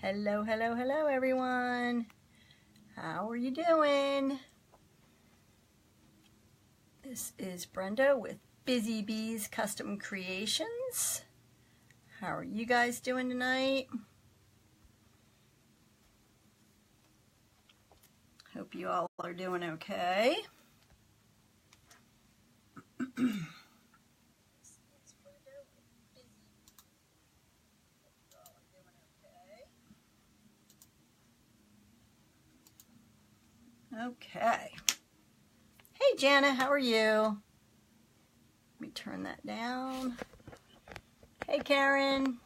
Hello, hello, hello everyone. How are you doing? This is Brenda with Busy Bees Custom Creations. How are you guys doing tonight? Hope you all are doing okay. Okay. Hey Jana, how are you? Let me turn that down. Hey Karen.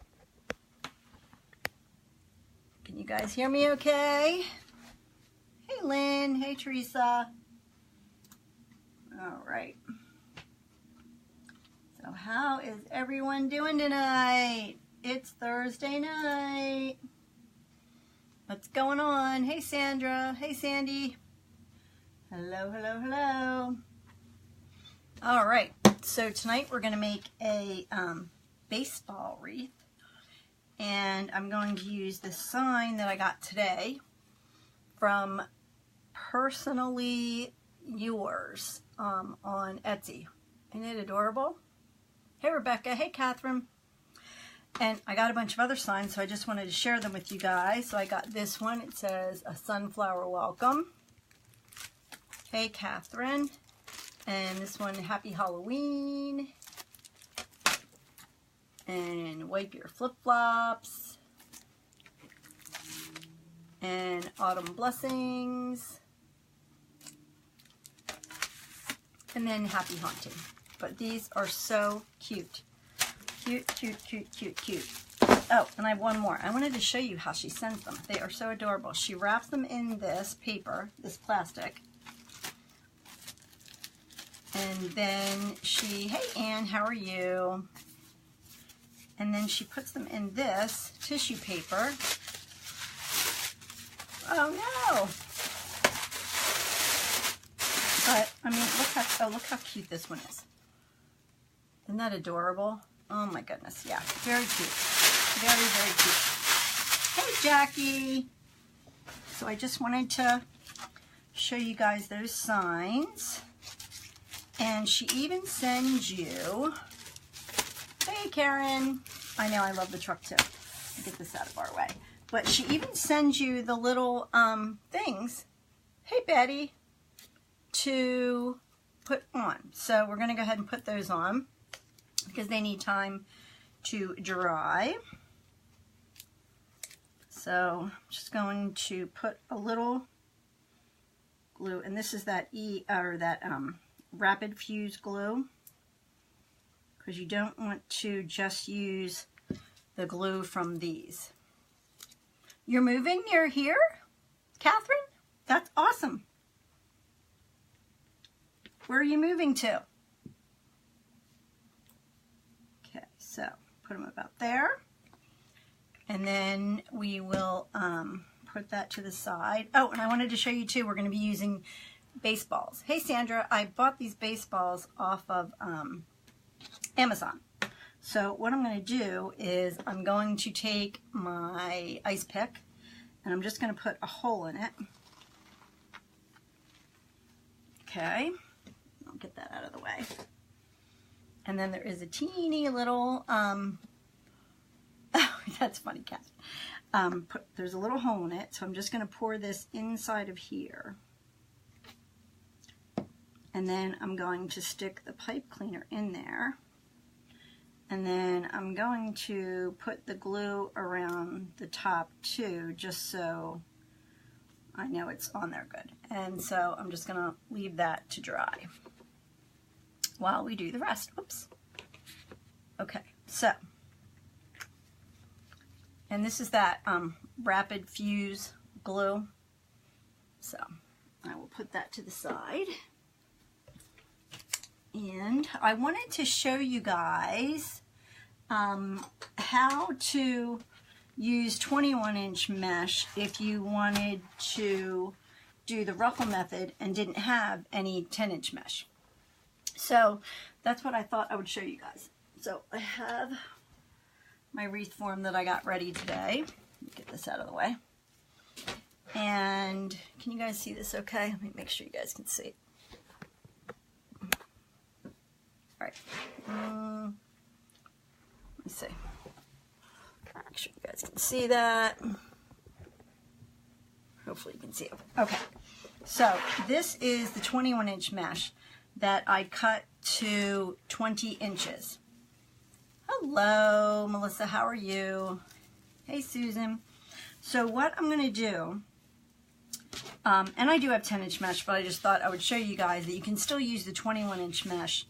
Can you guys hear me okay? Hey Lynn, hey Teresa. All right. So how is everyone doing tonight? It's Thursday night. What's going on? Hey Sandra, hey Sandy. Hello, hello, hello. All right, so tonight we're going to make a baseball wreath, and I'm going to use the sign that I got today from Personally Yours on Etsy. Isn't it adorable? Hey Rebecca, hey Catherine. And I got a bunch of other signs, so I just wanted to share them with you guys. So I got this one. It says, "A Sunflower Welcome." Hey, Catherine. And this one, "Happy Halloween." And "Wipe Your Flip-Flops." And "Autumn Blessings." And then "Happy Haunting." But these are so cute. Cute, cute, cute, cute, cute. Oh, and I have one more. I wanted to show you how she sends them. They are so adorable. She wraps them in this paper, this plastic. And then she, hey Anne, how are you? And then she puts them in this tissue paper. Oh no! But, I mean, look how cute this one is. Isn't that adorable? Oh my goodness, yeah, very cute. Very, very cute. Hey Jackie! So I just wanted to show you guys those signs. And she even sends you, hey Karen, I know I love the truck too. I'll get this out of our way. But she even sends you the little things, hey Betty, to put on. So we're going to go ahead and put those on because they need time to dry. So I'm just going to put a little glue, and this is that rapid fuse glue, because you don't want to just use the glue from these. You're moving? You're here? Catherine? That's awesome. Where are you moving to? Okay, so put them about there. And then we will put that to the side. Oh, and I wanted to show you too, we're going to be using baseballs. Hey Sandra, I bought these baseballs off of Amazon. So what I'm going to do is I'm going to take my ice pick and I'm just going to put a hole in it. Okay, I'll get that out of the way. And then there is a teeny little, oh, that's funny, Kat. There's a little hole in it, so I'm just going to pour this inside of here. And then I'm going to stick the pipe cleaner in there. And then I'm going to put the glue around the top too, just so I know it's on there good. And so I'm just going to leave that to dry while we do the rest. Oops. Okay, so, and this is that rapid fuse glue. So I will put that to the side. And I wanted to show you guys how to use 21-inch mesh if you wanted to do the ruffle method and didn't have any 10-inch mesh. So that's what I thought I would show you guys. So I have my wreath form that I got ready today. Get this out of the way. And can you guys see this okay? Let me make sure you guys can see. All right. Let me see. Make sure you guys can see that. Hopefully you can see it. Okay. So this is the 21-inch mesh that I cut to 20 inches. Hello, Melissa. How are you? Hey, Susan. So what I'm going to do, and I do have 10-inch mesh, but I just thought I would show you guys that you can still use the 21-inch mesh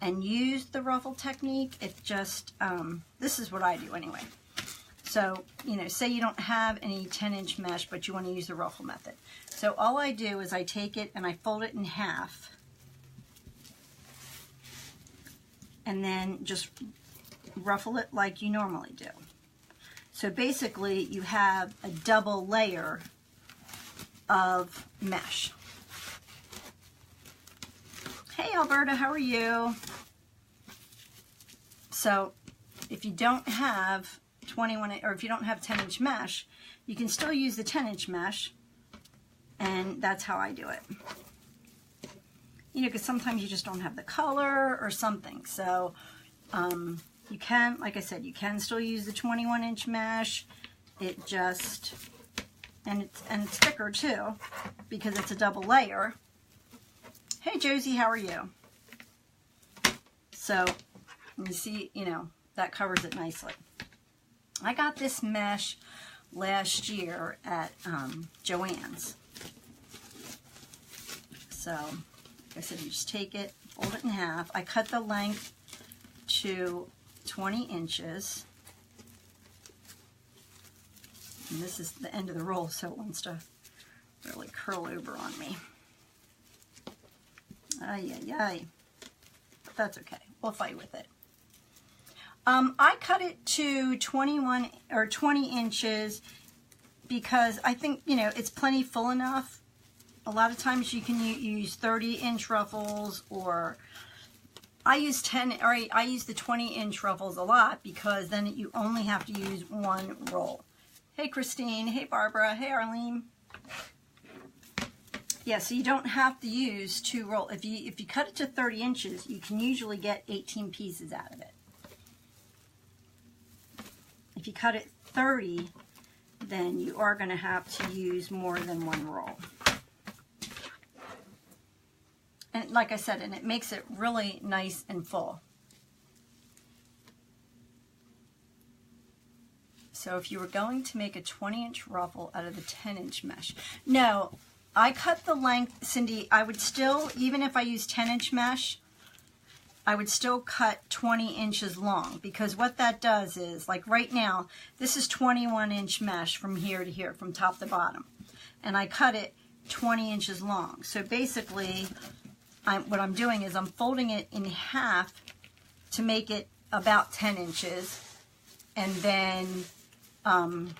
and use the Ruffle Technique. It's just, this is what I do anyway. So, you know, say you don't have any 10-inch mesh, but you want to use the Ruffle method. So all I do is I take it and I fold it in half. And then just ruffle it like you normally do. So basically you have a double layer of mesh. Hey Alberta, how are you? So if you don't have 21, or if you don't have 10-inch mesh, you can still use the 10-inch mesh, and that's how I do it. You know, because sometimes you just don't have the color or something. So you can, like I said, you can still use the 21-inch mesh. It just, and it's thicker too, because it's a double layer. Hey Josie, how are you? So you see, you know, that covers it nicely. I got this mesh last year at Joann's. So like I said, you just take it, fold it in half. I cut the length to 20 inches. And this is the end of the roll, so it wants to really curl over on me. Ay, ay, ay. That's okay. We'll fight with it. I cut it to 21 or 20 inches because I think, you know, it's plenty full enough. A lot of times you can use 30-inch ruffles, or I use the 20-inch ruffles a lot because then you only have to use one roll. Hey Christine, hey Barbara, hey Arlene. Yeah, so you don't have to use two rolls. If you cut it to 30 inches, you can usually get 18 pieces out of it. If you cut it 30, then you are going to have to use more than one roll. And like I said, and it makes it really nice and full. So if you were going to make a 20-inch ruffle out of the 10-inch mesh. No, I cut the length, Cindy, I would still, even if I use 10-inch mesh, I would still cut 20 inches long, because what that does is, like right now, this is 21-inch mesh from here to here, from top to bottom. And I cut it 20 inches long. So basically, what I'm doing is I'm folding it in half to make it about 10 inches. And then I'm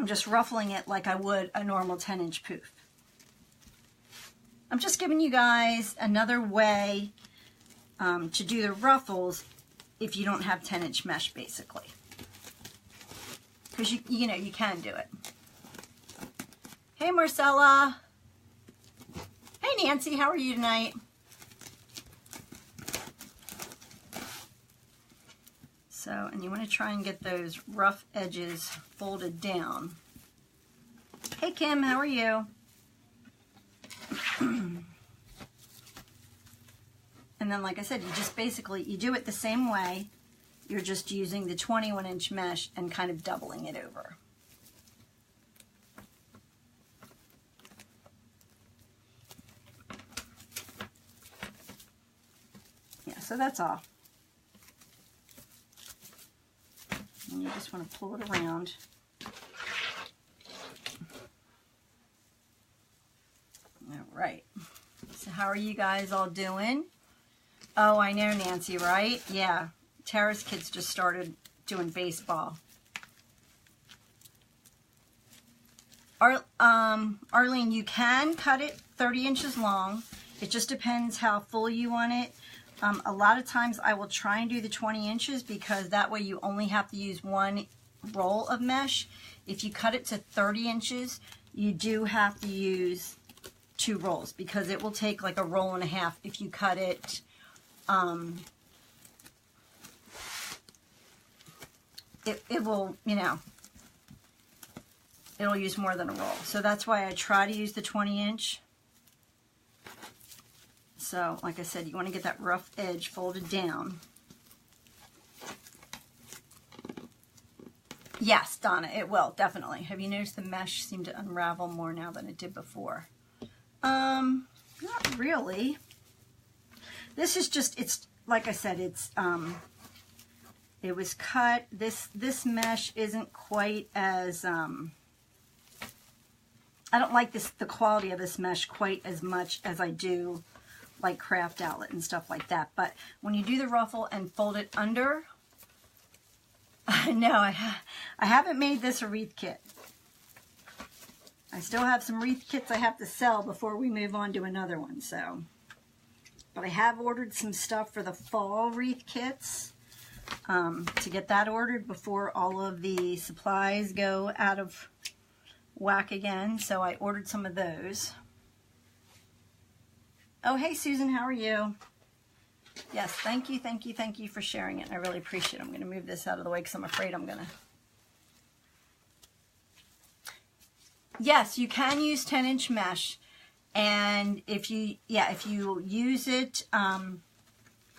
just ruffling it like I would a normal 10-inch poof. I'm just giving you guys another way to do the ruffles if you don't have 10-inch mesh, basically. Because you know, you can do it. Hey Marcella. Hey Nancy, how are you tonight? So, and you want to try and get those rough edges folded down. Hey Kim, how are you? And then, like I said, you just basically, you do it the same way. You're just using the 21-inch mesh and kind of doubling it over. Yeah, so that's all. And you just want to pull it around. All right. So how are you guys all doing? Oh, I know, Nancy, right? Yeah. Tara's kids just started doing baseball. Arlene, you can cut it 30 inches long. It just depends how full you want it. A lot of times I will try and do the 20 inches because that way you only have to use one roll of mesh. If you cut it to 30 inches, you do have to use 2 rolls because it will take like a roll and a half if you cut it it will, you know, it'll use more than a roll. So that's why I try to use the 20-inch. So, like I said, you want to get that rough edge folded down. Yes, Donna, it will, definitely. Have you noticed the mesh seemed to unravel more now than it did before? Not really. This is just, it's, like I said, it's, it was cut. This mesh isn't quite as, I don't like the quality of this mesh quite as much as I do like Craft Outlet and stuff like that. But when you do the ruffle and fold it under, no, I haven't made this a wreath kit. I still have some wreath kits I have to sell before we move on to another one. So, but I have ordered some stuff for the fall wreath kits to get that ordered before all of the supplies go out of whack again. So I ordered some of those. Oh, hey, Susan, how are you? Yes, thank you for sharing it. I really appreciate it. I'm going to move this out of the way because I'm afraid I'm going to... Yes, you can use 10-inch mesh. And if you use it,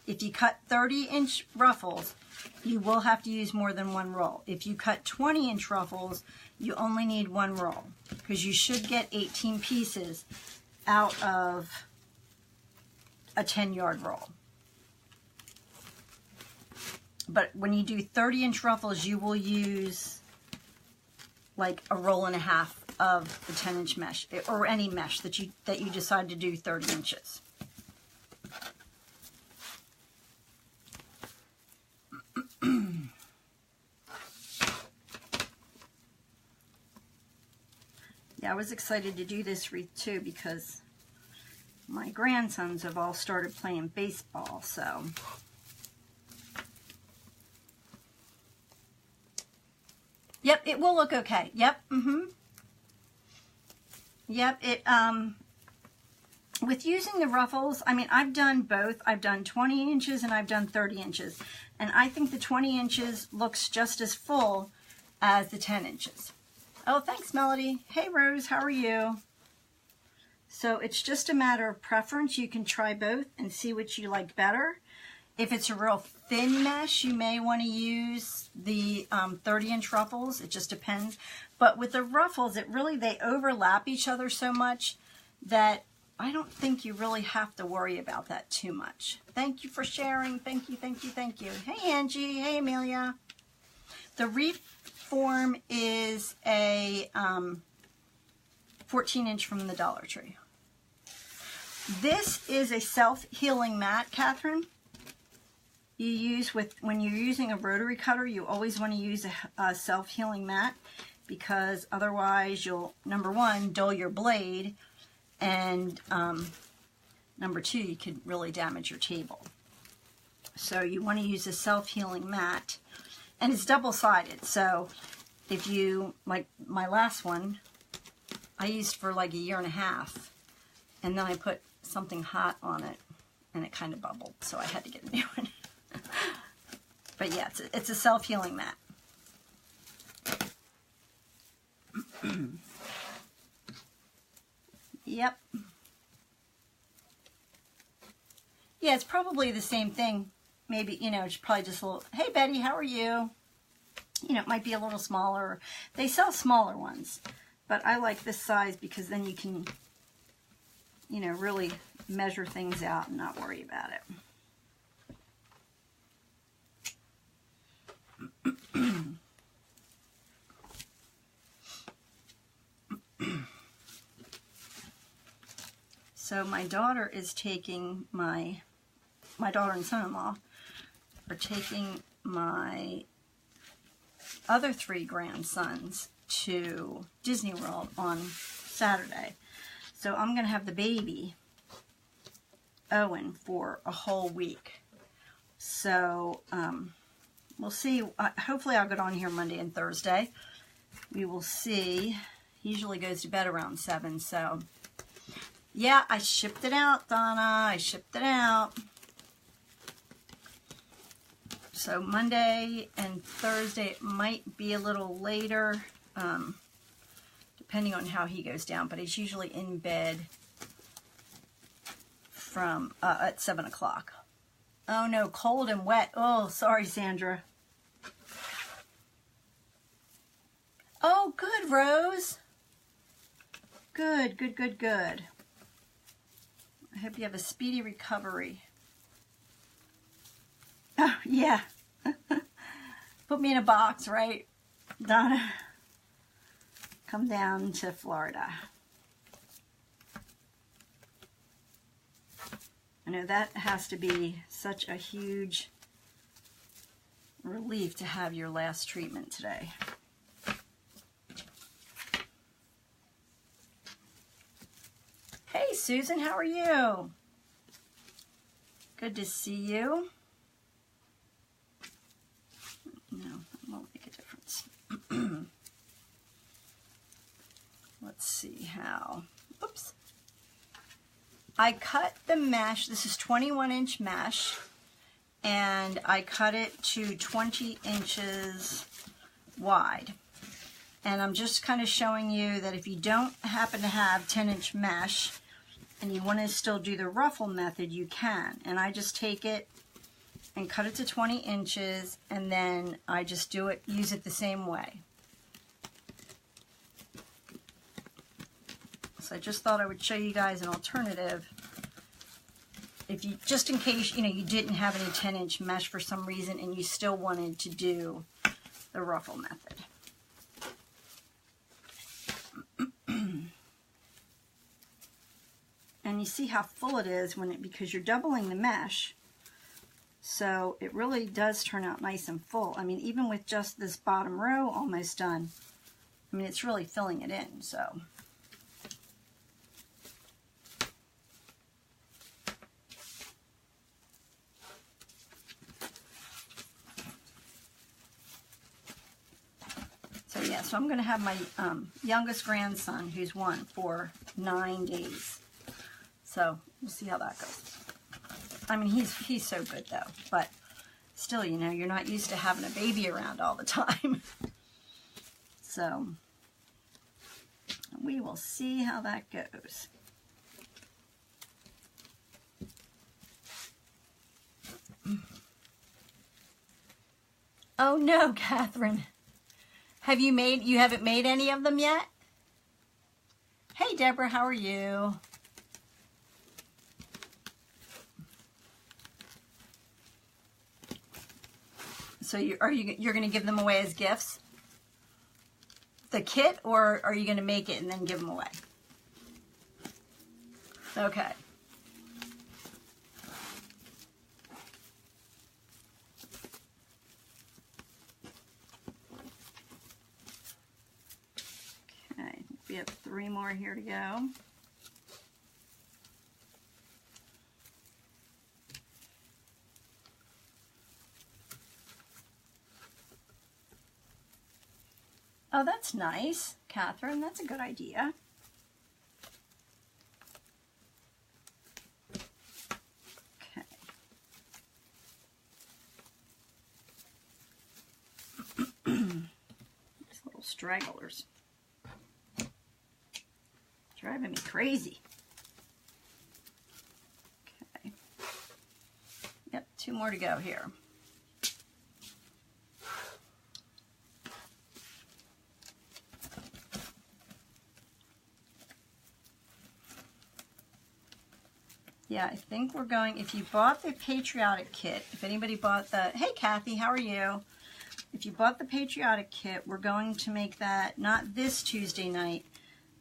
if you cut 30-inch ruffles, you will have to use more than 1 roll. If you cut 20-inch ruffles, you only need 1 roll because you should get 18 pieces out of a 10-yard roll. But when you do 30-inch ruffles, you will use like a roll and a half of the 10-inch mesh, or any mesh that you decide to do 30 inches. Yeah, I was excited to do this wreath too because my grandsons have all started playing baseball, so... Yep, it will look okay. Yep, Yep, it, with using the ruffles, I mean, I've done both. I've done 20 inches and I've done 30 inches. And I think the 20 inches looks just as full as the 10 inches. Oh, thanks, Melody. Hey, Rose, how are you? So it's just a matter of preference. You can try both and see what you like better. If it's a real thin mesh, you may want to use the 30-inch ruffles. It just depends. But with the ruffles, they overlap each other so much that I don't think you really have to worry about that too much. Thank you for sharing. Thank you. Hey, Angie. Hey, Amelia. The wreath form is a 14-inch from the Dollar Tree. This is a self-healing mat, Catherine. You use when you're using a rotary cutter, you always want to use a self-healing mat because otherwise you'll, number one, dull your blade, and number two, you could really damage your table. So you want to use a self-healing mat, and it's double-sided. So if you, like my last one, I used for like a year and a half, and then I put something hot on it, and it kind of bubbled, so I had to get a new one. But yeah, it's a self-healing mat. Yep. Yeah, it's probably the same thing. Maybe, you know, it's probably just a little, hey Betty, how are you? You know, it might be a little smaller. They sell smaller ones, but I like this size because then you can, you know, really measure things out and not worry about it. So my daughter is taking my daughter and son-in-law are taking my other 3 grandsons to Disney World on Saturday. So I'm going to have the baby, Owen, for a whole week. So we'll see. Hopefully I'll get on here Monday and Thursday. We will see. He usually goes to bed around 7, so yeah, I shipped it out, Donna. I shipped it out. So Monday and Thursday it might be a little later, depending on how he goes down, but he's usually in bed from at 7 o'clock. Oh no, cold and wet. Oh, sorry, Sandra. Oh, good, Rose. Good, good, good, good. I hope you have a speedy recovery. Oh, yeah. Put me in a box, right, Donna? Come down to Florida. I know that has to be such a huge relief to have your last treatment today. Hey, Susan, how are you? Good to see you. No, that won't make a difference. Let's see how. Oops. I cut the mesh. This is 21-inch mesh, and I cut it to 20 inches wide. And I'm just kind of showing you that if you don't happen to have 10-inch mesh and you want to still do the ruffle method, you can. And I just take it and cut it to 20 inches, and then I just do it, use it the same way. So I just thought I would show you guys an alternative. If you, just in case, you know, you didn't have any 10-inch mesh for some reason and you still wanted to do the ruffle method. And you see how full it is when because you're doubling the mesh. So it really does turn out nice and full. I mean, even with just this bottom row almost done, I mean, it's really filling it in, so. So yeah, so I'm going to have my youngest grandson, who's 1, for 9 days. So we'll see how that goes. I mean, he's so good though, but still, you know, you're not used to having a baby around all the time. So we will see how that goes. Oh no, Catherine. You haven't made any of them yet? Hey Deborah, how are you? So you're going to give them away as gifts? The kit, or are you going to make it and then give them away? Okay. Okay, we have 3 more here to go. Oh, that's nice, Catherine. That's a good idea. Okay. These little stragglers. Driving me crazy. Okay. Yep, 2 more to go here. Yeah, I think we're going, if you bought the Patriotic Kit, if anybody bought the, hey Kathy, how are you? If you bought the Patriotic Kit, we're going to make that not this Tuesday night,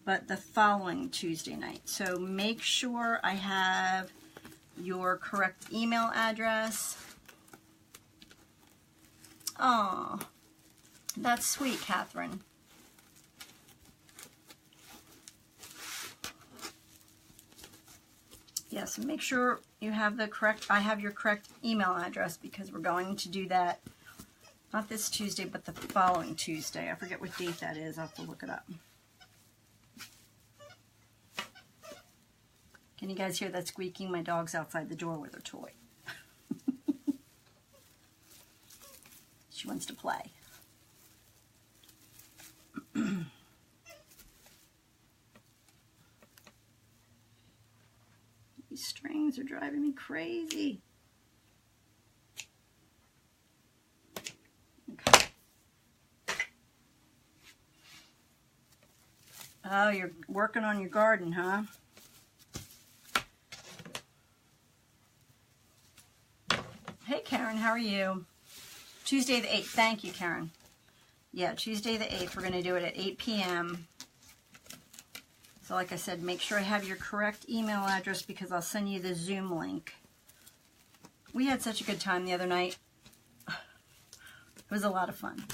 but the following Tuesday night. So make sure I have your correct email address. Oh, that's sweet, Catherine. Yes, make sure you have the correct, I have your correct email address, because we're going to do that Not this Tuesday, but the following Tuesday. I forget what date that is. I'll have to look it up. Can you guys hear that squeaking? My dog's outside the door with her toy. She wants to play. These strings are driving me crazy. Okay. Oh, you're working on your garden, huh? Hey, Karen, how are you? Tuesday the 8th. Thank you, Karen. Yeah, Tuesday the 8th. We're going to do it at 8 p.m. So like I said, make sure I have your correct email address because I'll send you the Zoom link. We had such a good time the other night. It was a lot of fun.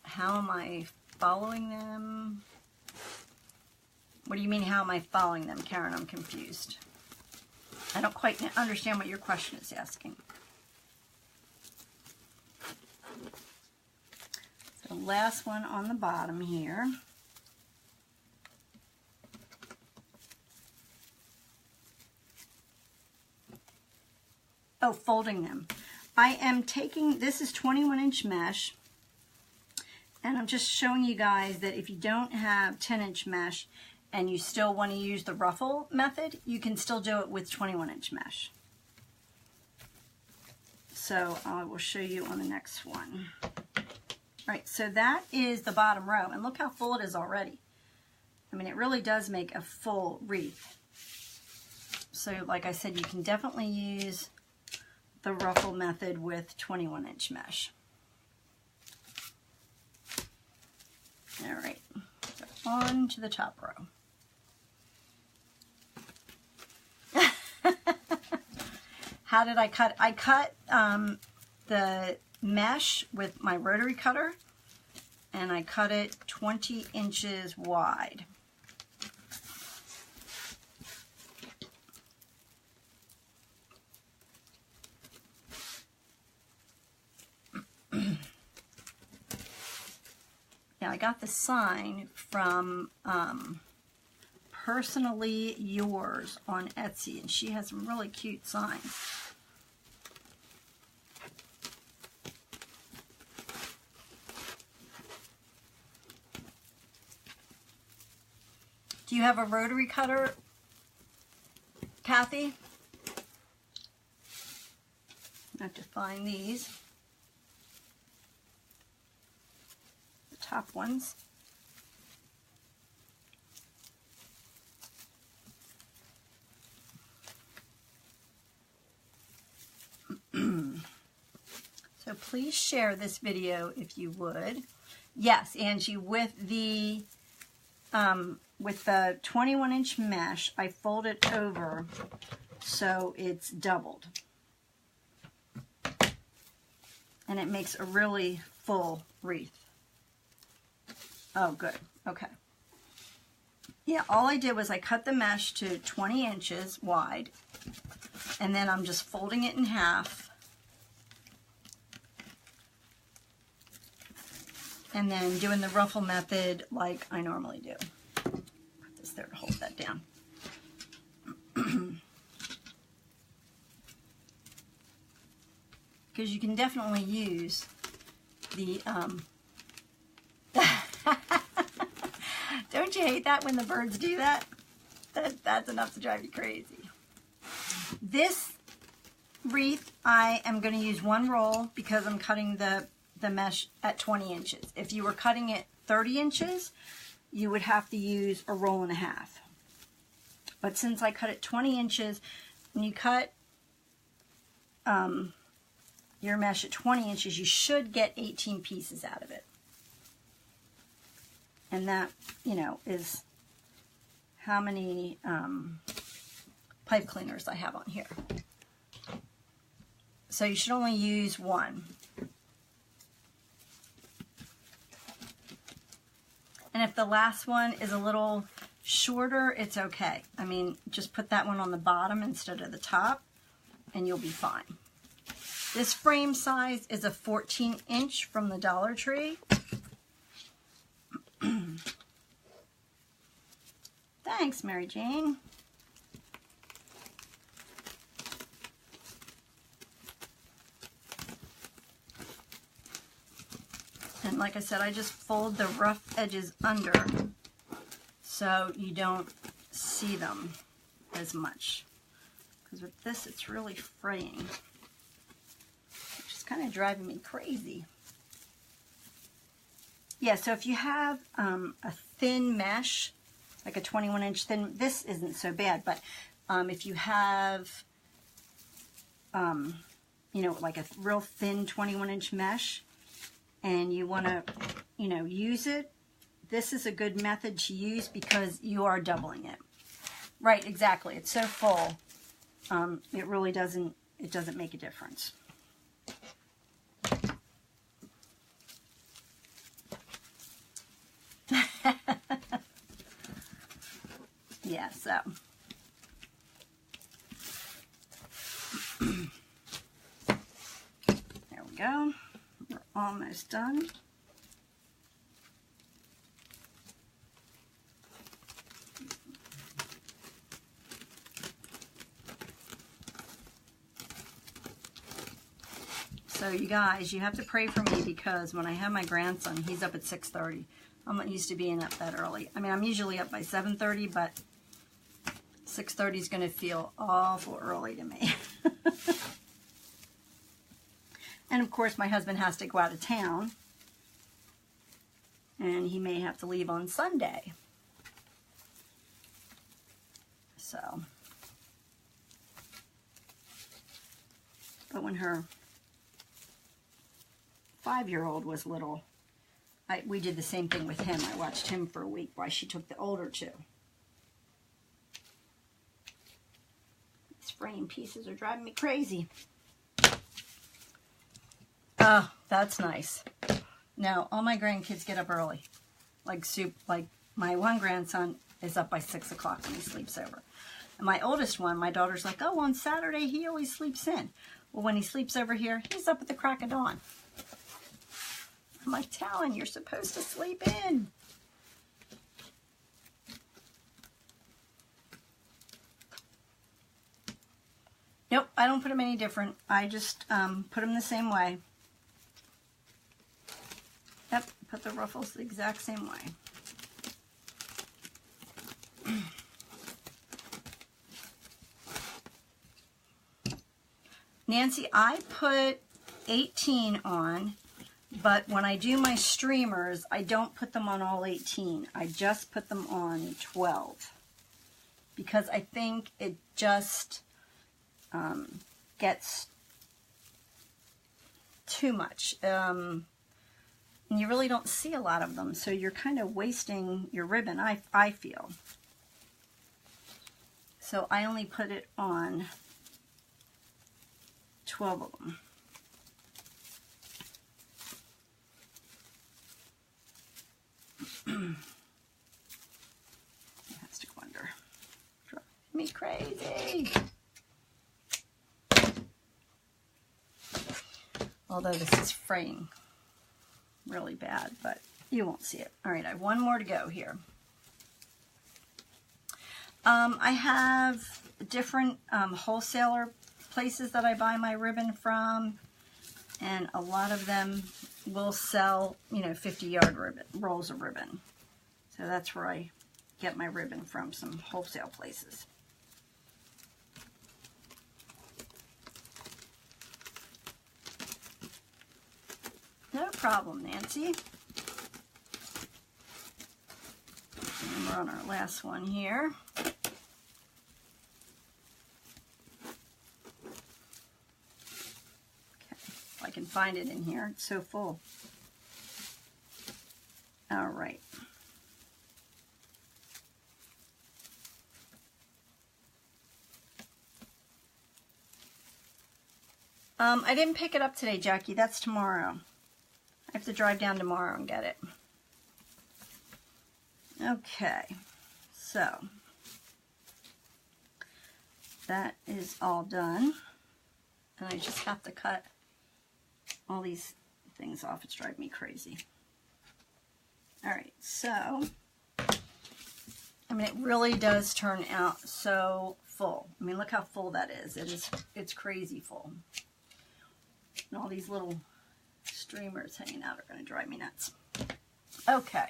How am I following them? What do you mean, how am I following them, Karen? I'm confused. I don't quite understand what your question is asking. So last one on the bottom here. Oh, folding them. I am taking, this is 21-inch mesh, and I'm just showing you guys that if you don't have 10-inch mesh and you still want to use the ruffle method, you can still do it with 21-inch mesh. So I will show you on the next one. All right, so that is the bottom row, and look how full it is already. I mean, it really does make a full wreath. So like I said, you can definitely use the ruffle method with 21-inch mesh. All right, so on to the top row. How did I cut? I cut the mesh with my rotary cutter, and I cut it 20 inches wide. Now I got the sign from Personally Yours on Etsy, and she has some really cute signs. Do you have a rotary cutter, Kathy? I have to find these. The top ones. So please share this video if you would. Yes, Angie, with the 21-inch mesh, I fold it over so it's doubled. And it makes a really full wreath. Oh, good. Okay. Yeah, all I did was I cut the mesh to 20 inches wide, and then I'm just folding it in half, and then doing the ruffle method like I normally do. Put this there to hold that down. Because you can definitely use the, don't you hate that when the birds do that? That's enough to drive you crazy. This wreath, I am going to use one roll because I'm cutting the mesh at 20 inches. If you were cutting it 30 inches, you would have to use a roll and a half. But since I cut it 20 inches, when you cut your mesh at 20 inches, you should get 18 pieces out of it. And that, you know, is how many pipe cleaners I have on here. So you should only use one. And if the last one is a little shorter, it's okay. I mean, just put that one on the bottom instead of the top, and you'll be fine. This frame size is a 14-inch from the Dollar Tree. Thanks, Mary Jane. And like I said, I just fold the rough edges under so you don't see them as much. Because with this, it's really fraying, which is kind of driving me crazy. Yeah, so if you have a thin mesh, like a 21-inch thin, this isn't so bad, but if you have, you know, like a real thin 21-inch mesh, and you want to, you know, use it, this is a good method to use because you are doubling it. Right, exactly. It's so full, it really doesn't make a difference. Yeah, so. There we go. We're almost done. So you guys, you have to pray for me because when I have my grandson, he's up at 6:30. I'm not used to being up that early. I mean, I'm usually up by 7:30, but 6:30 is going to feel awful early to me. And of course, my husband has to go out of town, and he may have to leave on Sunday. So, but when her 5-year-old was little, we did the same thing with him. I watched him for a week while she took the older two. These frame pieces are driving me crazy. Oh, that's nice. Now, all my grandkids get up early. Like my one grandson is up by 6 o'clock when he sleeps over. And my oldest one, my daughter's like, oh, on Saturday he always sleeps in. Well, when he sleeps over here, he's up at the crack of dawn. I'm like, Talon, you're supposed to sleep in. Nope, I don't put them any different. I just put them the same way. Yep, put the ruffles the exact same way. Nancy, I put 18 on, but when I do my streamers, I don't put them on all 18. I just put them on 12 because I think it just gets too much. And you really don't see a lot of them, so you're kind of wasting your ribbon, I feel. So I only put it on 12 of them. Has to go under. Drive me crazy. Although this is fraying really bad, but you won't see it. All right, I have one more to go here. I have different wholesaler places that I buy my ribbon from, and a lot of them will sell, you know, 50-yard ribbon, rolls of ribbon. So that's where I get my ribbon from, some wholesale places. No problem, Nancy. And we're on our last one here. Okay, if I can find it in here, it's so full. All right. I didn't pick it up today, Jackie. That's tomorrow. I have to drive down tomorrow and get it. Okay, So that is all done. And I just have to cut all these things off. It's driving me crazy. All right, so, I mean, it really does turn out so full. I mean, look how full that is. It's crazy full. And all these little streamers hanging out are going to drive me nuts. Okay.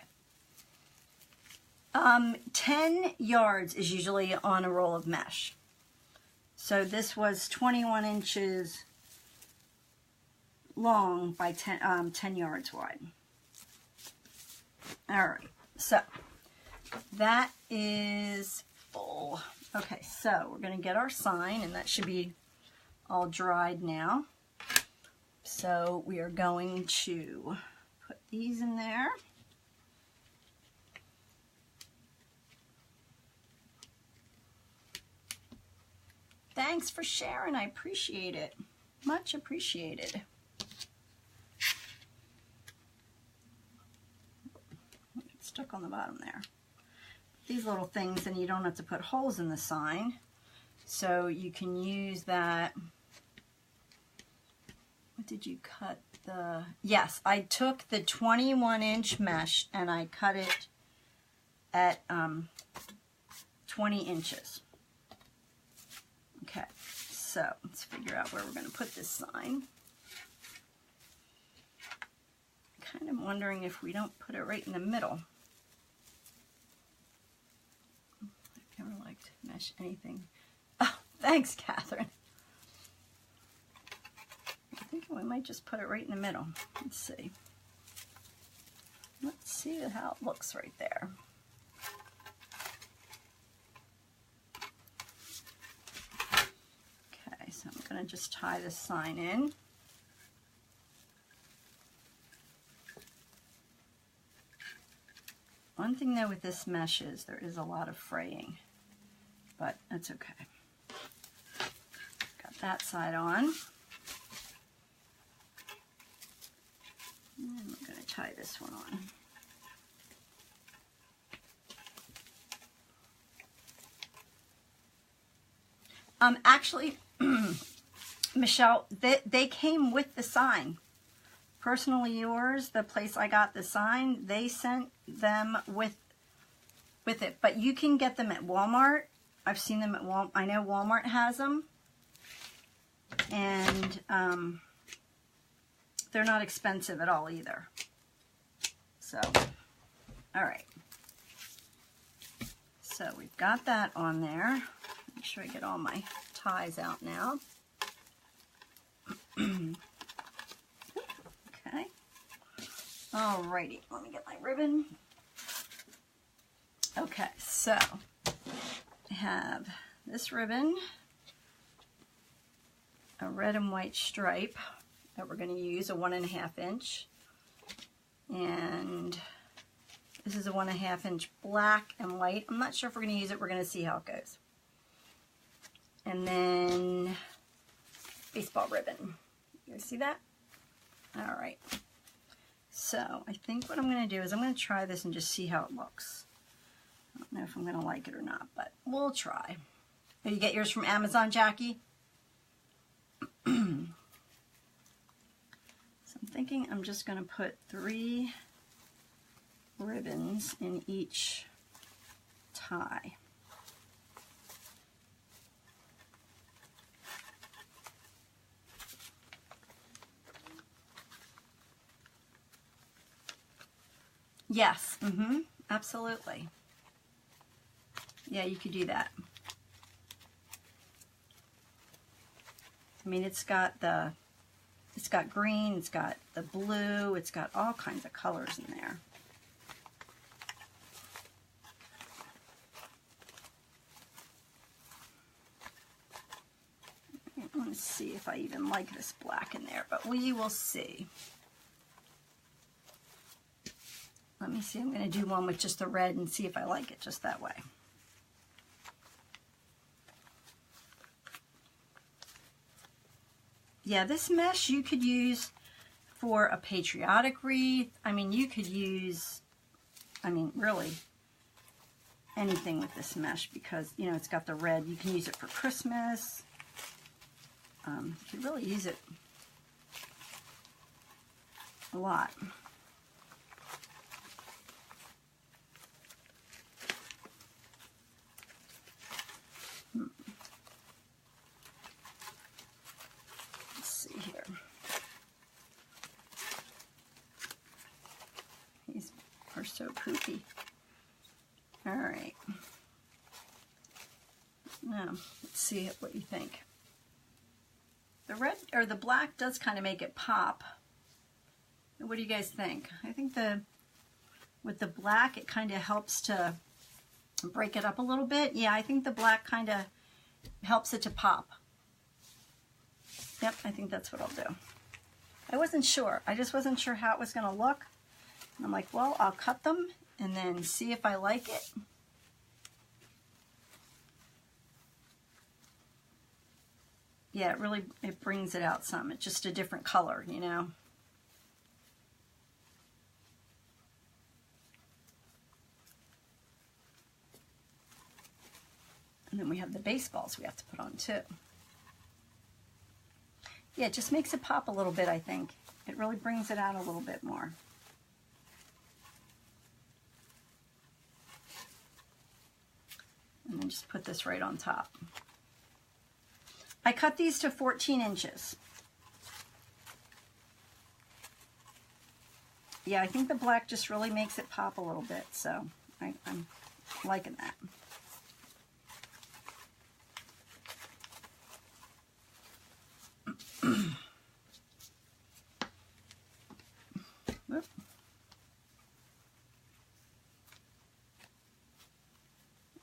10 yards is usually on a roll of mesh. So this was 21 inches long by 10 yards wide. All right, so that is full. Okay, so we're going to get our sign, and that should be all dried now. So we are going to put these in there. Thanks for sharing. I appreciate it. Much appreciated. It's stuck on the bottom there. These little things, and you don't have to put holes in the sign. So you can use that. What did you cut the? Yes, I took the 21-inch mesh and I cut it at 20 inches. Okay, so let's figure out where we're going to put this sign. I'm kind of wondering if we don't put it right in the middle. I've never liked mesh anything. Oh, thanks, Catherine. I think we might just put it right in the middle. Let's see. Let's see how it looks right there. So I'm going to just tie this sign in. One thing though with this mesh is there is a lot of fraying, but that's okay. Got that side on. And I'm going to tie this one on. Actually, Michelle, they came with the sign. Personally Yours, the place I got the sign, they sent them with it. But you can get them at Walmart. I've seen them at Walmart. I know Walmart has them. And they're not expensive at all either. So, all right. So we've got that on there. Make sure I get all my ties out now. Okay. Alrighty, let me get my ribbon. Okay, so I have this ribbon, a red and white stripe that we're going to use, a 1.5 inch, and this is a 1.5 inch black and white. I'm not sure if we're going to use it. We're going to see how it goes. And then baseball ribbon. You see that? All right. So I think what I'm going to do is I'm going to try this and just see how it looks. I don't know if I'm going to like it or not, but we'll try. Oh, you get yours from Amazon, Jackie? So I'm thinking I'm just going to put 3 ribbons in each tie. Yes, absolutely. Yeah, you could do that. I mean, it's got green, it's got the blue, it's got all kinds of colors in there. I want to see if I even like this black in there, but we will see. Let me see, I'm going to do one with just the red and see if I like it just that way. Yeah, this mesh you could use for a patriotic wreath. I mean, you could use, I mean, really, anything with this mesh because, you know, it's got the red. You can use it for Christmas. You could really use it a lot. Let's see here. These are so poofy. All right. Now, let's see what you think. The red or the black does kind of make it pop. What do you guys think? I think with the black, it kind of helps to break it up a little bit. Yeah, I think the black kind of helps it to pop. Yep, I think that's what I'll do. I wasn't sure. I just wasn't sure how it was going to look. And I'm like, well, I'll cut them and then see if I like it. Yeah, it brings it out some. It's just a different color, you know. And then we have the baseballs we have to put on too. Yeah, it just makes it pop a little bit, I think. It really brings it out a little bit more. And then just put this right on top. I cut these to 14 inches. Yeah, I think the black just really makes it pop a little bit, so I'm liking that.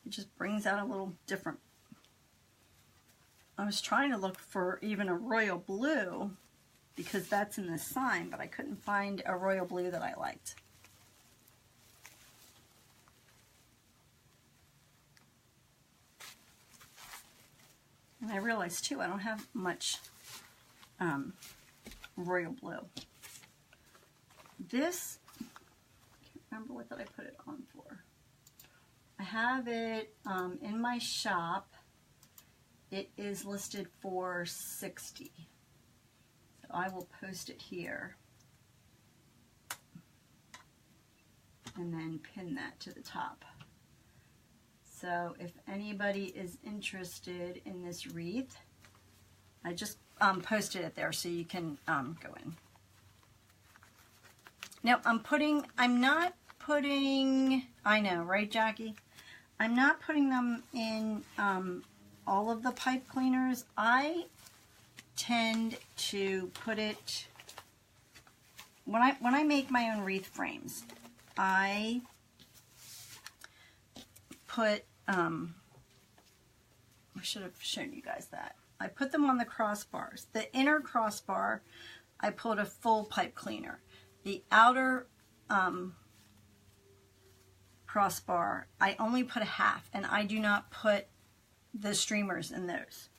It just brings out a little different. I was trying to look for even a royal blue because that's in this sign, but I couldn't find a royal blue that I liked. And I realized too, I don't have much royal blue. This, I can't remember what did I put it on for. I have it in my shop. It is listed for $60. So I will post it here. And then pin that to the top. So if anybody is interested in this wreath, I just posted it there so you can go in. Now I'm not putting, I know, right, Jackie? I'm not putting them in all of the pipe cleaners. I tend to put it, when I make my own wreath frames, I put, I should have shown you guys that. I put them on the crossbars. The inner crossbar, I put a full pipe cleaner. The outer crossbar, I only put a half, and I do not put the streamers in those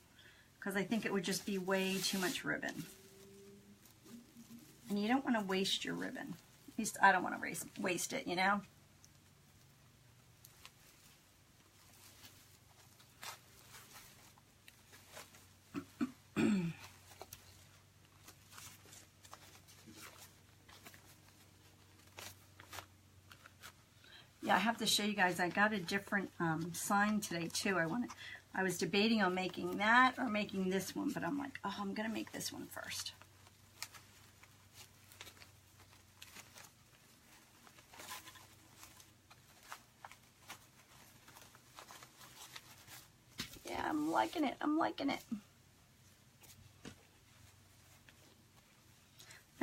because I think it would just be way too much ribbon. And you don't want to waste your ribbon. At least I don't want to waste it, you know? Yeah, I have to show you guys. I got a different sign today too. I was debating on making that or making this one, but I'm like, oh, I'm gonna make this one first. Yeah, I'm liking it. I'm liking it.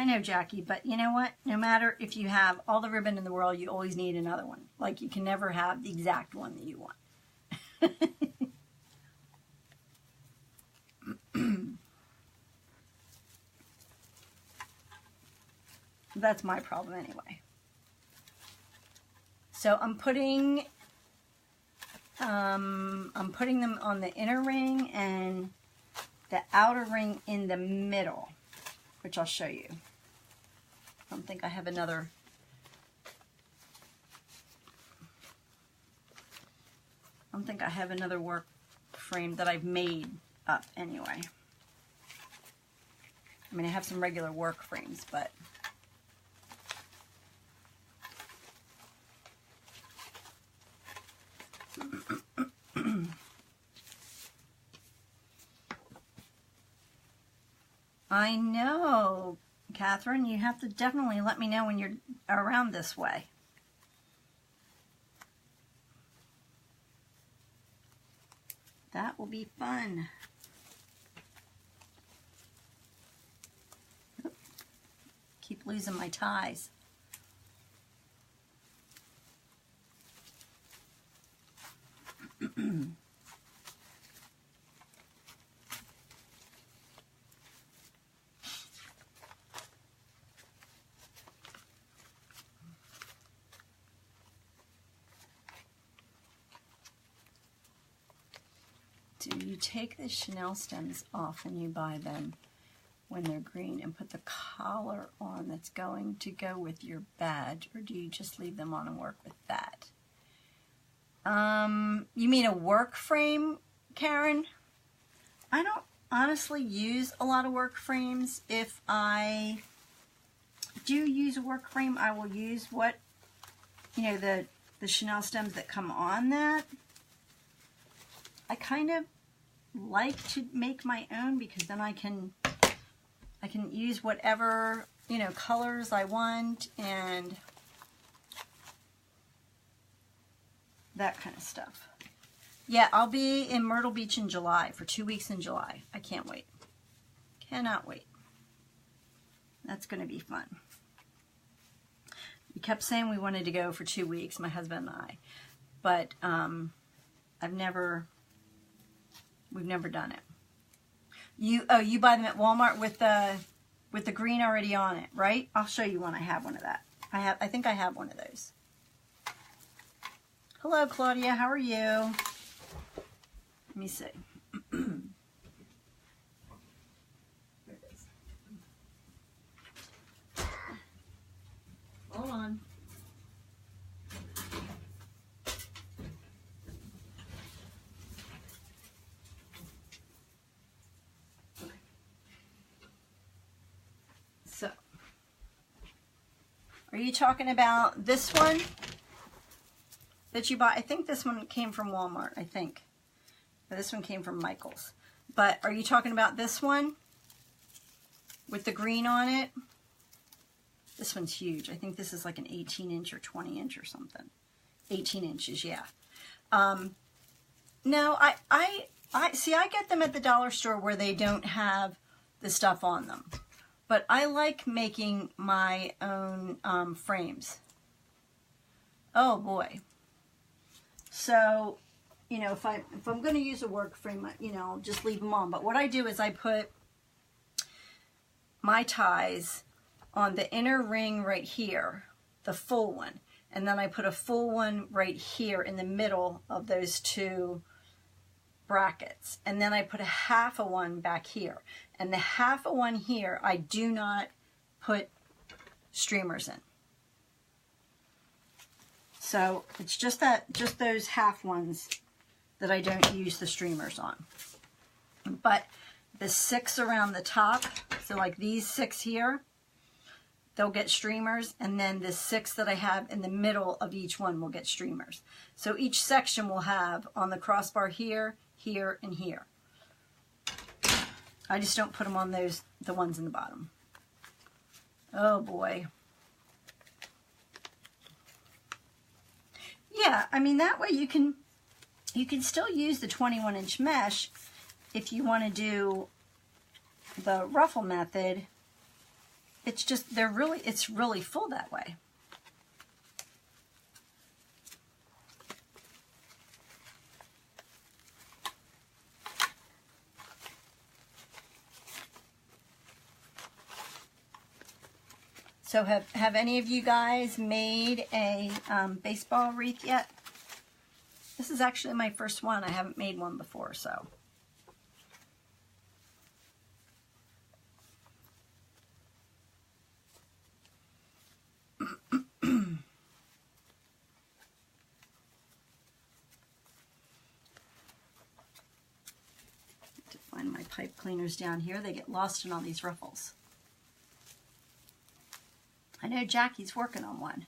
I know, Jackie, but you know what? No matter if you have all the ribbon in the world, you always need another one. Like, you can never have the exact one that you want. That's my problem anyway. So I'm putting them on the inner ring and the outer ring in the middle, which I'll show you. I don't think I have another. don't think I have another work frame that I've made up anyway. I mean, I have some regular work frames, but I know, Catherine, you have to definitely let me know when you're around this way. That will be fun. Oop. Keep losing my ties. Do you take the Chanel stems off when you buy them when they're green and put the collar on that's going to go with your badge, or do you just leave them on and work with that? You mean a work frame, Karen? I don't honestly use a lot of work frames. If I do use a work frame, I will use what, you know, the Chanel stems that come on that. I kind of like to make my own because then I can use whatever, you know, colors I want and that kind of stuff. Yeah, I'll be in Myrtle Beach in July for 2 weeks in July. I can't wait. Cannot wait. That's going to be fun. We kept saying we wanted to go for 2 weeks, my husband and I, but we've never done it. You buy them at Walmart with the green already on it, right? I'll show you one. I have one of that. I think I have one of those. Hello, Claudia. How are you? Let me see. Here it is. Hold on. So, are you talking about this one that you bought? I think this one came from Walmart, I think. But this one came from Michael's. But are you talking about this one with the green on it? This one's huge. I think this is like an 18-inch or 20-inch or something. 18 inches, yeah. No, I see, I get them at the dollar store where they don't have the stuff on them. But I like making my own frames. Oh boy. So, you know, if I'm going to use a work frame, you know, I'll just leave them on. But what I do is I put my ties on the inner ring right here, the full one. And then I put a full one right here in the middle of those two brackets. And then I put a half of one back here. And the half of one here, I do not put streamers in. So it's just those half ones that I don't use the streamers on. But the 6 around the top, so like these 6 here, they'll get streamers, and then the 6 that I have in the middle of each one will get streamers. So each section will have on the crossbar here, here, and here. I just don't put them on the ones in the bottom. Oh boy. Yeah, I mean that way you can still use the 21-inch mesh if you want to do the ruffle method. It's just it's really full that way. So have any of you guys made a baseball wreath yet? This is actually my first one. I haven't made one before, so. cleaners down here. They get lost in all these ruffles. I know Jackie's working on one.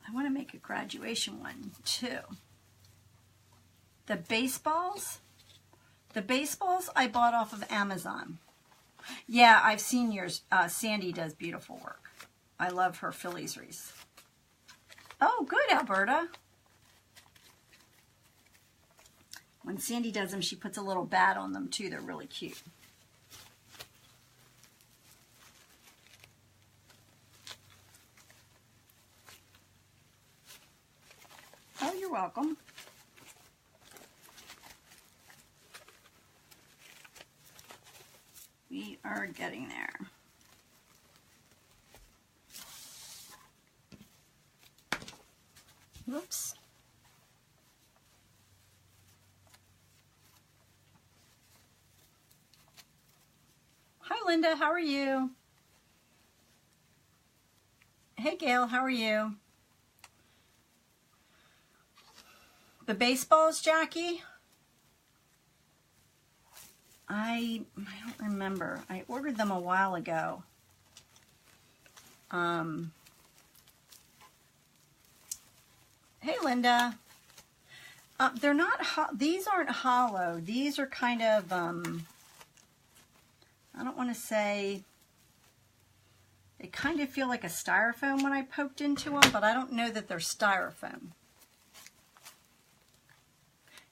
I want to make a graduation one too. The baseballs I bought off of Amazon. Yeah, I've seen yours. Sandy does beautiful work. I love her Phillies wreath. Oh, good, Alberta. When Sandy does them, she puts a little bat on them too. They're really cute. Oh, you're welcome. We are getting there. Whoops. Hi, Linda. How are you? Hey, Gail. How are you? The baseballs, Jackie? I don't remember. I ordered them a while ago. Hey, Linda. They're not. These aren't hollow. These are kind of. I don't want to say. They kind of feel like a styrofoam when I poked into them, but I don't know that they're styrofoam.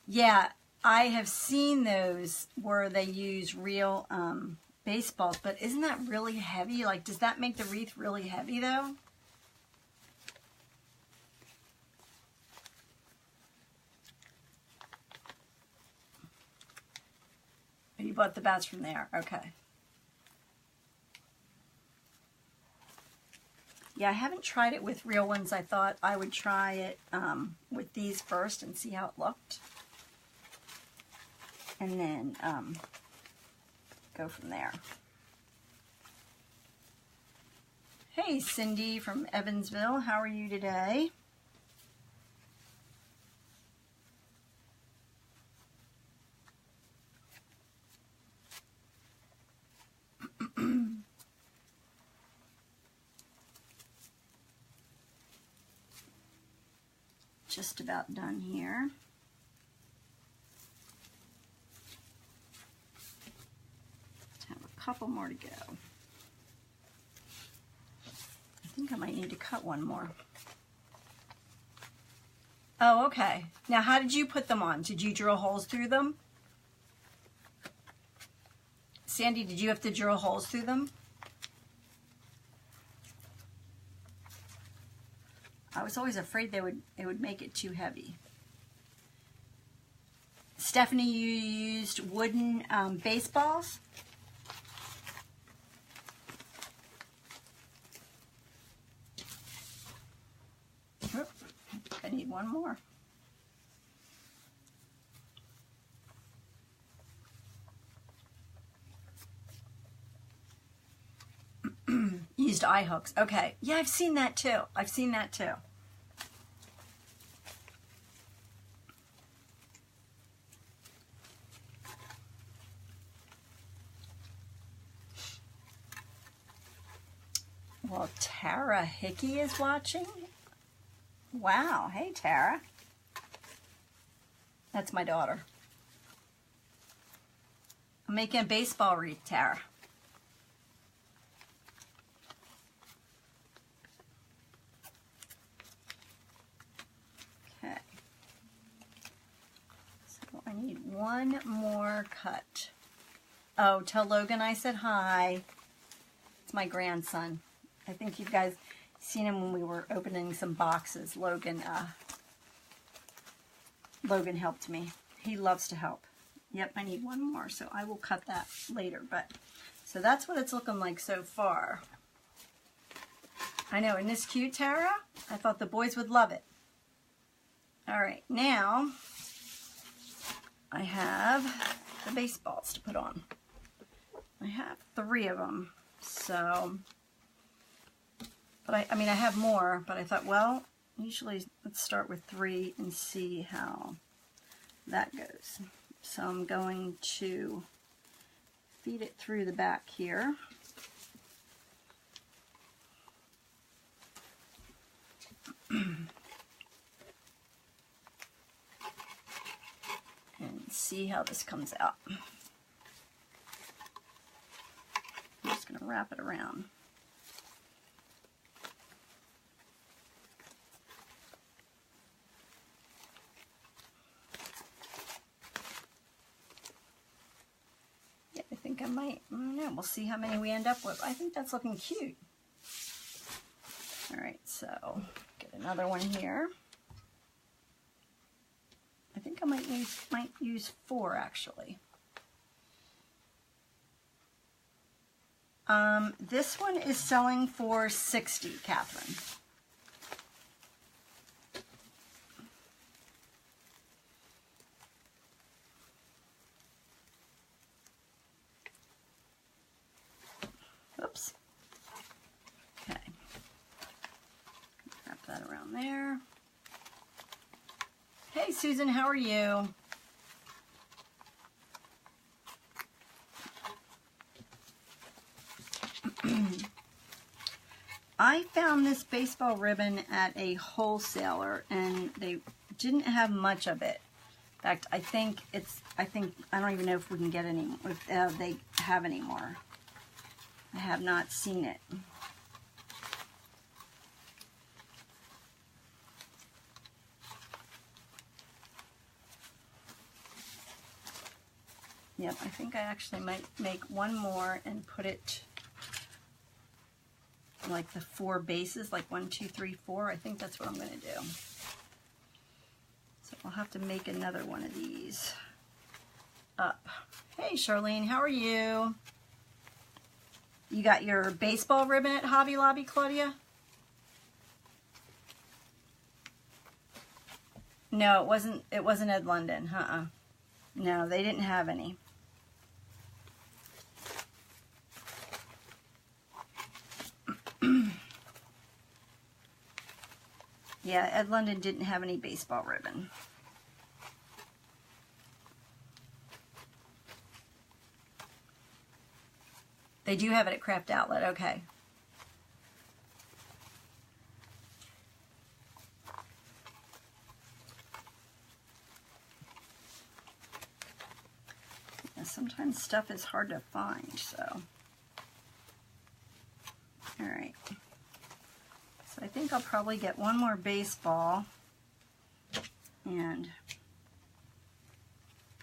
Yeah, I have seen those where they use real baseballs, but isn't that really heavy? Like, does that make the wreath really heavy, though? Oh, you bought the bats from there. Okay. Yeah, I haven't tried it with real ones. I thought I would try it with these first and see how it looked. And then go from there. Hey, Cindy from Evansville. How are you today? Just about done here. Have a couple more to go. I think I might need to cut one more. Oh, okay. Now, how did you put them on? Did you drill holes through them? Sandy, did you have to drill holes through them? I was always afraid it would make it too heavy. Stephanie, you used wooden baseballs? Oop, I need one more. Used eye hooks. Okay. Yeah, I've seen that too. I've seen that too. Well, Tara Hickey is watching. Wow. Hey, Tara. That's my daughter. I'm making a baseball wreath, Tara. Okay. So I need one more cut. Oh, tell Logan I said hi. It's my grandson. I think you guys seen him when we were opening some boxes. Logan helped me. He loves to help. Yep, I need one more, so I will cut that later. But so that's what it's looking like so far. I know, isn't this cute, Tara? I thought the boys would love it. All right, now I have the baseballs to put on. I have 3 of them, so But I mean, I have more, but I thought, well, usually let's start with 3 and see how that goes. So I'm going to feed it through the back here. And see how this comes out. I'm just going to wrap it around. Yeah, I think I might, I don't know, we'll see how many we end up with. I think that's looking cute. All right, so get another one here. I think I might use 4 actually. This one is selling for $60, Catherine. Oops. Okay. Wrap that around there. Hey Susan, how are you? I found this baseball ribbon at a wholesaler and they didn't have much of it. In fact, I don't even know if we can get any, if they have any more. I have not seen it. Yep, I think I actually might make one more and put it like the 4 bases, like 1, 2, 3, 4. I think that's what I'm going to do. So I'll have to make another one of these up. Hey Charlene, how are you? You got your baseball ribbon at Hobby Lobby, Claudia? No, it wasn't Ed London. No, they didn't have any. Yeah, Ed London didn't have any baseball ribbon. They do have it at Craft Outlet, okay. Yeah, sometimes stuff is hard to find, so. All right. So I think I'll probably get one more baseball and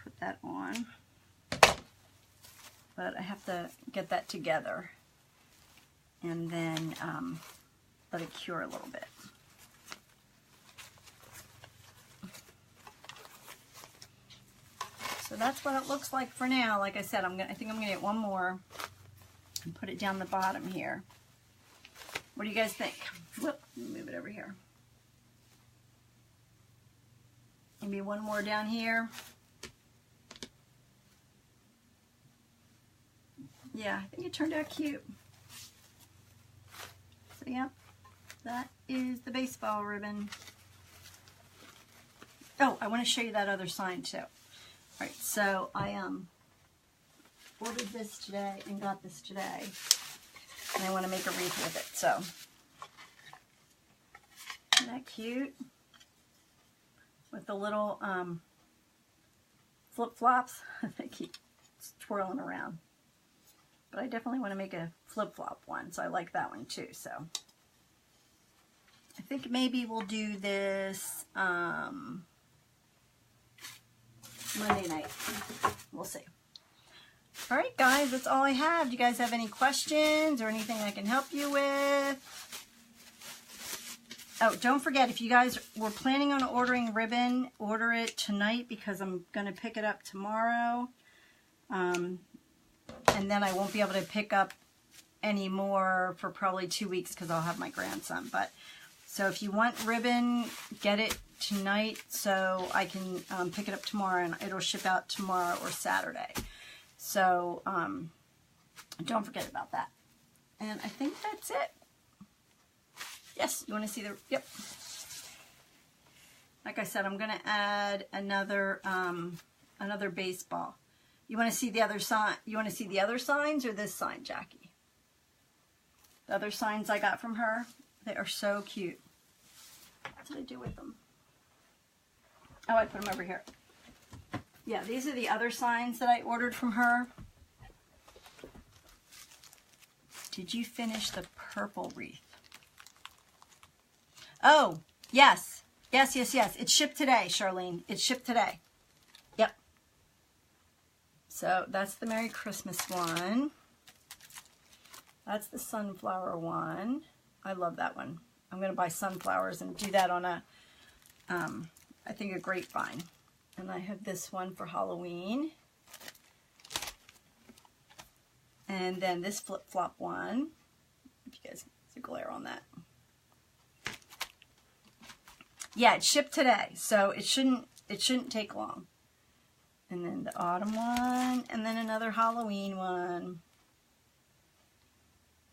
put that on. But I have to get that together and then let it cure a little bit. So that's what it looks like for now. Like I said, I think I'm gonna get one more and put it down the bottom here. What do you guys think? Whoop, move it over here. Maybe one more down here. Yeah, I think it turned out cute. So yeah, that is the baseball ribbon. Oh, I want to show you that other sign too. All right, so I ordered this today and got this today. And I want to make a wreath with it, so. Isn't that cute? With the little flip-flops. They keep twirling around. But I definitely want to make a flip-flop one, so I like that one too, so. I think maybe we'll do this Monday night. We'll see. All right, guys, that's all I have. Do you guys have any questions or anything I can help you with? Oh, don't forget, if you guys were planning on ordering ribbon, order it tonight because I'm going to pick it up tomorrow. And then I won't be able to pick up any more for probably 2 weeks because I'll have my grandson. But so if you want ribbon, get it tonight so I can pick it up tomorrow and it'll ship out tomorrow or Saturday. So, don't forget about that. And I think that's it. Yes, you want to see the, yep. Like I said, I'm going to add another another baseball. You want to see the other sign? You want to see the other signs or this sign, Jackie? The other signs I got from her, they are so cute. What did I do with them? Oh, I put them over here. Yeah, these are the other signs that I ordered from her. Did you finish the purple wreath? Oh, yes. Yes, yes, yes. It shipped today, Charlene. It shipped today. Yep. So that's the Merry Christmas one. That's the sunflower one. I love that one. I'm going to buy sunflowers and do that on a, I think, a grapevine. And I have this one for Halloween. And then this flip-flop one. If you guys see glare on that. Yeah, it shipped today, so it shouldn't take long. And then the autumn one, and then another Halloween one.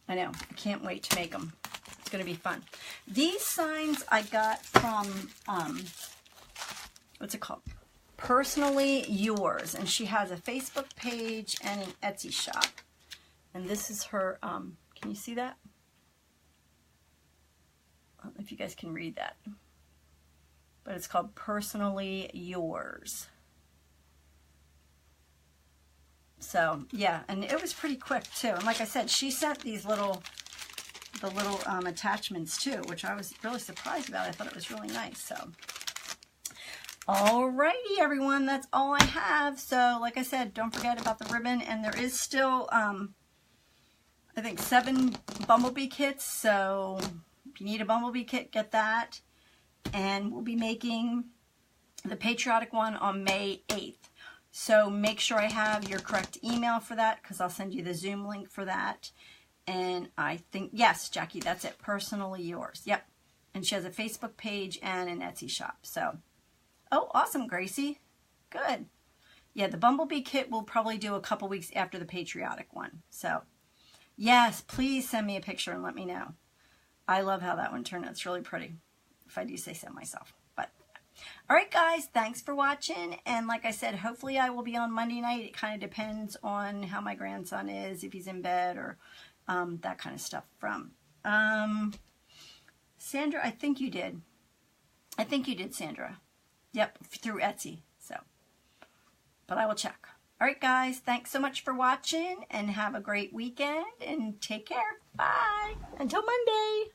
I know, I can't wait to make them. It's going to be fun. These signs I got from, what's it called? Personally Yours. And she has a Facebook page and an Etsy shop. And this is her, can you see that? I don't know if you guys can read that. But it's called Personally Yours. So, yeah, and it was pretty quick, too. And like I said, she sent these the little attachments, too, which I was really surprised about. I thought it was really nice, so. Alrighty, everyone, that's all I have. So, like I said, don't forget about the ribbon. And there is still, I think, 7 Bumblebee kits. So, if you need a Bumblebee kit, get that. And we'll be making the patriotic one on May 8th. So make sure I have your correct email for that, because I'll send you the Zoom link for that. And I think, yes, Jackie, that's it. Personally Yours. Yep. And she has a Facebook page and an Etsy shop. So, oh, awesome, Gracie. Good. Yeah, the Bumblebee kit we'll probably do a couple weeks after the patriotic one. So, yes, please send me a picture and let me know. I love how that one turned out. It's really pretty, if I do say so myself. But all right, guys, thanks for watching. And like I said, hopefully I will be on Monday night. It kind of depends on how my grandson is, if he's in bed or that kind of stuff. From Sandra, I think you did. I think you did, Sandra. Yep, through Etsy. So, but I will check. All right, guys, thanks so much for watching, and have a great weekend, and take care. Bye. Until Monday.